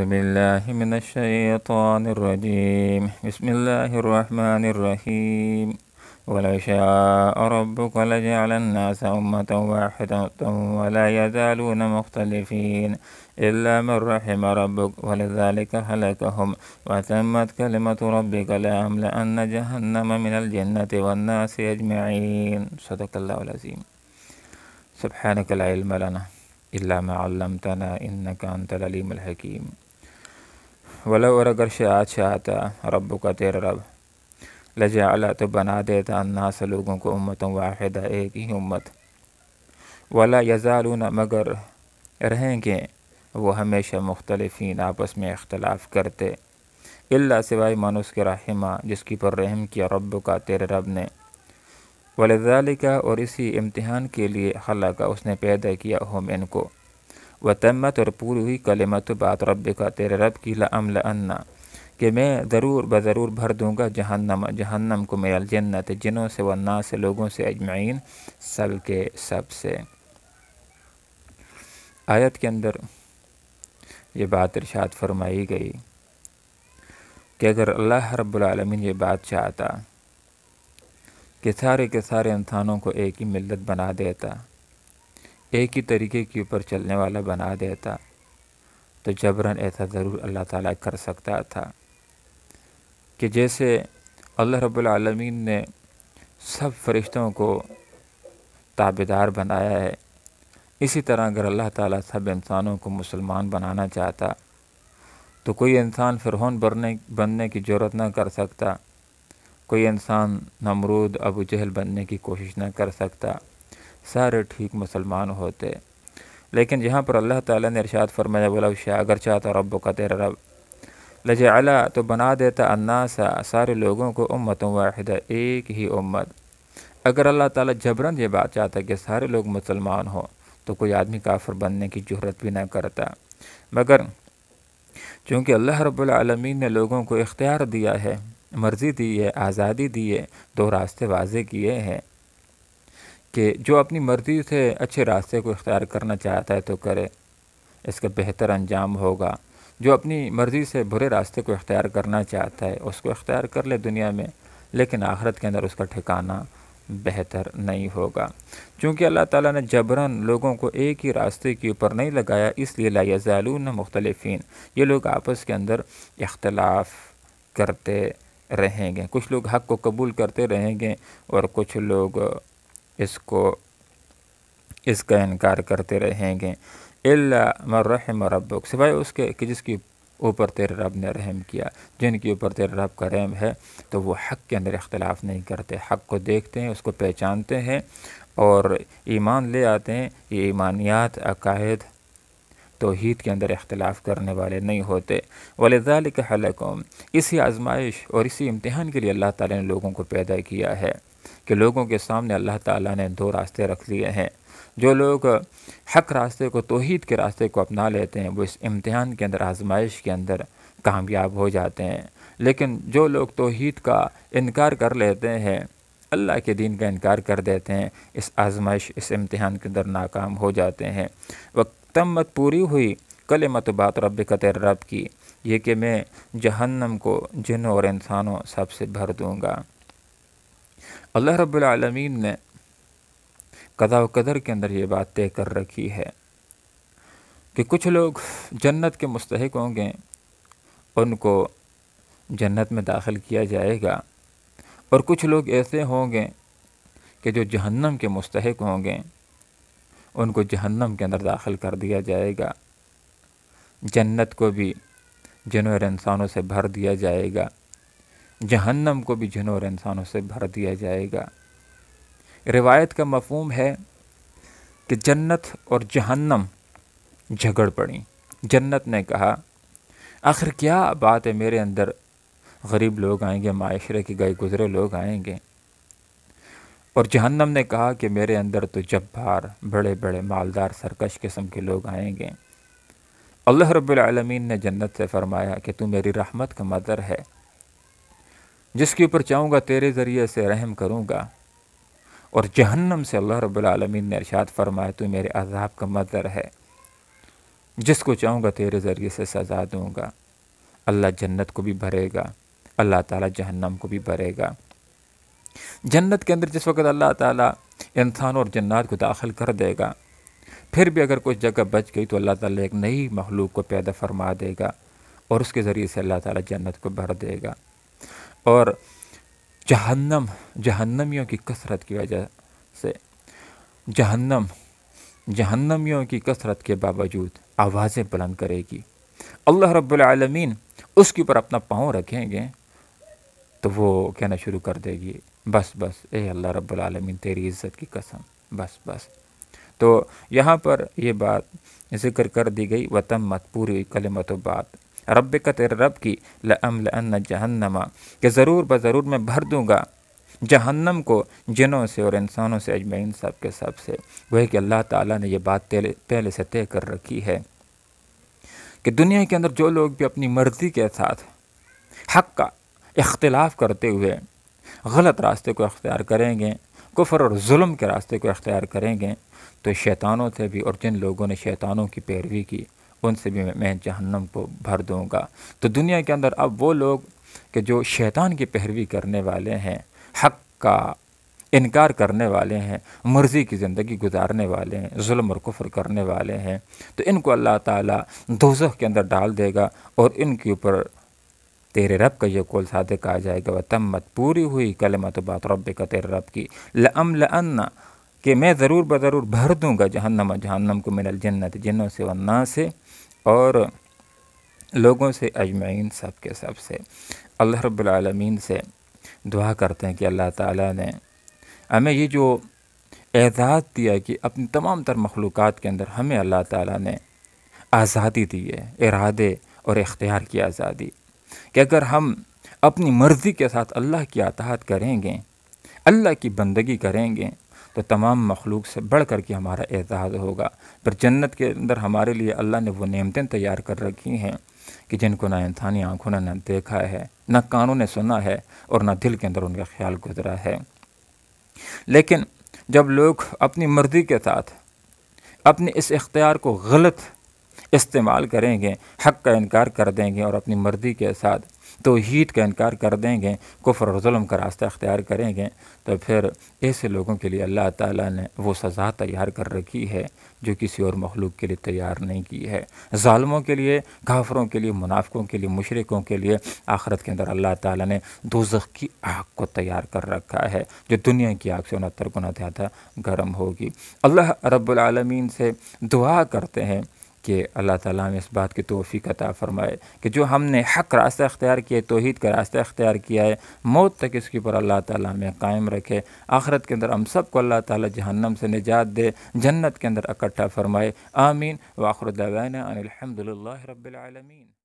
بالله من الشيطان الرجيم. بسم الله الرحمن الرحيم. ولو شاء ربك لجعل الناس أمة واحدة ولا يزالون مختلفين إلا من رحم ربك ولذلك خلقهم وتمت كلمة ربك لأملأن جهنم من الجنة والناس أجمعين. صدق الله العظيم. سبحانك لا علم لنا إلا ما علمتنا إنك أنت العليم الحكيم. ولو اور اگر شاید چاہتا رب کا تیرا رب لجعل تو بنا دیتا الناس لوگوں کو امت واحدہ ایک ہی امت ولا یزالون مگر رہیں گے وہ ہمیشہ مختلفین آپس میں اختلاف کرتے الا سوائے من اس کے رحمہ جس کی پر رحم کیا رب کا تیرے رب نے ولذالک اور اسی امتحان کے لیے خلق اس نے پیدا کیا ہم ان کو وتمت اور پوری ہوئی کلمت بات رب کا تیرے رب کی لأملأن کہ میں ضرور بھر دوں گا جہنم کو من الجنت جنوں سے والناس سے لوگوں سے اجمعین سب کے سب سے۔ آیت کے اندر یہ بات ارشاد فرمائی گئی کہ اگر اللہ رب العالمین یہ بات چاہتا کہ سارے کے سارے انسانوں کو ایک ہی ملت بنا دیتا، ایک ہی طریقے کے اوپر چلنے والا بنا دیتا تو جبراً ایسا ضرور اللہ تعالیٰ کر سکتا تھا کہ جیسے اللہ رب العالمین نے سب فرشتوں کو تابعدار بنایا ہے، اسی طرح اگر اللہ تعالیٰ سب انسانوں کو مسلمان بنانا چاہتا تو کوئی انسان فرعون بننے کی جرات نہ کر سکتا، کوئی انسان نمرود ابو جہل بننے کی کوشش نہ کر سکتا، سارے ٹھیک مسلمان ہوتے۔ لیکن جہاں پر اللہ تعالیٰ نے ارشاد فرمایا ولو شاء اگر چاہتا رب کا تیرا رب لجعل تو بنا دیتا الناس سارے لوگوں کو امت واحدہ ایک ہی امت۔ اگر اللہ تعالیٰ جبراً یہ بات چاہتا کہ سارے لوگ مسلمان ہوں تو کوئی آدمی کافر بننے کی جرات بھی نہ کرتا، مگر چونکہ اللہ رب العالمین نے لوگوں کو اختیار دیا ہے، مرضی دی ہے، آزادی دی ہے، دو راستے واضح کیے ہیں کہ جو اپنی مرضی سے اچھے راستے کو اختیار کرنا چاہتا ہے تو کرے، اس کا بہتر انجام ہوگا۔ جو اپنی مرضی سے برے راستے کو اختیار کرنا چاہتا ہے اس کو اختیار کر لے دنیا میں، لیکن آخرت کے اندر اس کا ٹھکانہ بہتر نہیں ہوگا۔ چونکہ اللہ تعالیٰ نے جبراً لوگوں کو ایک ہی راستے کے اوپر نہیں لگایا، اس لیے لا یزالون مختلفین یہ لوگ آپس کے اندر اختلاف کرتے رہیں گے، کچھ لوگ حق کو قبول کرتے رہیں گے اور کچھ لوگ اس کا انکار کرتے رہیں گے۔ الا من رحم ربک سوائے اس کے کہ جس کی اوپر تیرے رب نے رحم کیا، جن کے اوپر تیرے رب کا رحم ہے تو وہ حق کے اندر اختلاف نہیں کرتے، حق کو دیکھتے ہیں، اس کو پہچانتے ہیں اور ایمان لے آتے ہیں۔ یہ ایمانیات عقائد توحید کے اندر اختلاف کرنے والے نہیں ہوتے۔ وَلِذَلِكَ خَلَقَهُمْ اسی آزمائش اور اسی امتحان کے لیے اللہ تعالیٰ نے لوگوں کو پیدا کیا ہے کہ لوگوں کے سامنے اللہ تعالیٰ نے دو راستے رکھ لیے ہیں۔ جو لوگ حق راستے کو، توحید کے راستے کو اپنا لیتے ہیں وہ اس امتحان کے اندر، آزمائش کے اندر کامیاب ہو جاتے ہیں، لیکن جو لوگ توحید کا انکار کر لیتے ہیں، اللہ کے دین کا انکار کر دیتے ہیں، اس آزمائش، اس امتحان کے اندر ناکام ہو جاتے ہیں۔ وَتَمَّتْ پوری ہوئی کلمت بات رب کا تیرے رب کی، یہ کہ میں جہنم کو جنوں اور انسانوں سب سے بھر دوں گا۔ اللہ رب العالمین نے قضاء و قدر کے اندر یہ بات طے کر رکھی ہے کہ کچھ لوگ جنت کے مستحق ہوں گے، ان کو جنت میں داخل کیا جائے گا، اور کچھ لوگ ایسے ہوں گے کہ جو جہنم کے مستحق ہوں گے، ان کو جہنم کے اندر داخل کر دیا جائے گا۔ جنت کو بھی جنوں اور انسانوں سے بھر دیا جائے گا، جہنم کو بھی جنوں اور انسانوں سے بھر دیا جائے گا۔ روایت کا مفہوم ہے کہ جنت اور جہنم جھگڑ پڑیں۔ جنت نے کہا آخر کیا بات ہے، میرے اندر غریب لوگ آئیں گے، معاشرے کے گئے گزرے لوگ آئیں گے، اور جہنم نے کہا کہ میرے اندر تو جبار، بڑے بڑے مالدار، سرکش قسم کے لوگ آئیں گے۔ اللہ رب العالمین نے جنت سے فرمایا کہ تو میری رحمت کا مظہر ہے، جس کے اوپر چاہوں گا تیرے ذریعے سے رحم کروں گا، اور جہنم سے اللہ رب العالمین نے ارشاد فرمایا تو میرے عذاب کا مظہر ہے، جس کو چاہوں گا تیرے ذریعے سے سزا دوں گا۔ اللہ جنت کو بھی بھرے گا، اللہ تعالیٰ جہنم کو بھی بھرے گا۔ جنت کے اندر جس وقت اللہ تعالیٰ انسان اور جنات کو داخل کر دے گا، پھر بھی اگر کچھ جگہ بچ گئی تو اللہ تعالیٰ ایک نئی مخلوق کو پیدا فرما دے گا اور اس کے ذریعے سے اللہ تعالیٰ جنت کو بھر دے گا۔ اور جہنمیوں کی کثرت کی وجہ سے جہنمیوں کی کثرت کے باوجود آوازیں بلند کرے گی۔ اللہ رب العالمین اس کے اوپر اپنا پاؤں رکھیں گے تو وہ کہنا شروع کر دے گی، بس بس اے اللہ رب العالمین تیری عزت کی قسم، بس بس۔ تو یہاں پر یہ بات ذکر کر دی گئی، وتمت پوری کلمت و بات رب کا تیرے رب کی، لأملأن جہنم کہ ضرور بضرور میں بھر دوں گا جہنم کو جنوں سے اور انسانوں سے اجمعین سب کے سب سے۔ وہ ہے کہ اللہ تعالیٰ نے یہ بات پہلے سے طے کر رکھی ہے کہ دنیا کے اندر جو لوگ بھی اپنی مرضی کے ساتھ حق کا اختلاف کرتے ہوئے غلط راستے کو اختیار کریں گے، کفر اور ظلم کے راستے کو اختیار کریں گے، تو شیطانوں سے بھی، اور جن لوگوں نے شیطانوں کی پیروی کی ان سے بھی میں جہنم کو بھر دوں گا۔ تو دنیا کے اندر اب وہ لوگ کہ جو شیطان کی پیروی کرنے والے ہیں، حق کا انکار کرنے والے ہیں، مرضی کی زندگی گزارنے والے ہیں، ظلم اور کفر کرنے والے ہیں، تو ان کو اللہ تعالیٰ دوزخ کے اندر ڈال دے گا اور ان کے اوپر تیرے رب کا یہ قول صادق آ جائے گا، وتمت پوری ہوئی کلمت بات رب کا تیرے رب کی، لأملأن کہ میں ضرور بضرور بھر دوں گا جہنم کو، من الجنت جنوں سے، والناس سے اور لوگوں سے، اجمعین سب کے سب سے۔ اللہ رب العالمین سے دعا کرتے ہیں کہ اللہ تعالیٰ نے ہمیں یہ جو اعزاز دیا کہ اپنی تمام تر مخلوقات کے اندر ہمیں اللہ تعالیٰ نے آزادی دی ہے، ارادے اور اختیار کی آزادی، کہ اگر ہم اپنی مرضی کے ساتھ اللہ کی اطاعت کریں گے، اللہ کی بندگی کریں گے، تو تمام مخلوق سے بڑھ کر کے ہمارا اعزاز ہوگا۔ پر جنت کے اندر ہمارے لیے اللہ نے وہ نعمتیں تیار کر رکھی ہیں کہ جن کو نہ انسانی آنکھوں نے نہ دیکھا ہے، نہ کانوں نے سنا ہے، اور نہ دل کے اندر ان کا خیال گزرا ہے۔ لیکن جب لوگ اپنی مرضی کے ساتھ اپنے اس اختیار کو غلط استعمال کریں گے، حق کا انکار کر دیں گے اور اپنی مرضی کے ساتھ توحید کا انکار کر دیں گے، کفر اور ظلم کا راستہ اختیار کریں گے، تو پھر ایسے لوگوں کے لیے اللہ تعالیٰ نے وہ سزا تیار کر رکھی ہے جو کسی اور مخلوق کے لیے تیار نہیں کی ہے۔ ظالموں کے لیے، کافروں کے لیے، منافقوں کے لیے، مشرکوں کے لیے آخرت کے اندر اللہ تعالیٰ نے دوزخ کی آگ کو تیار کر رکھا ہے، جو دنیا کی آگ سے 69 گنا زیادہ گرم ہوگی۔ اللہ رب العالمین سے دعا کرتے ہیں کہ اللہ تعالیٰ ہمیں اس بات کی توفیق عطا فرمائے کہ جو ہم نے حق راستہ اختیار کیا ہے، توحید کا راستہ اختیار کیا ہے، موت تک اس کے اوپر اللہ تعالیٰ ہمیں قائم رکھے، آخرت کے اندر ہم سب کو اللہ تعالیٰ جہنم سے نجات دے، جنت کے اندر اکٹھا فرمائے۔ آمین۔ وآخر دعوانا ان الحمد للہ رب العالمین۔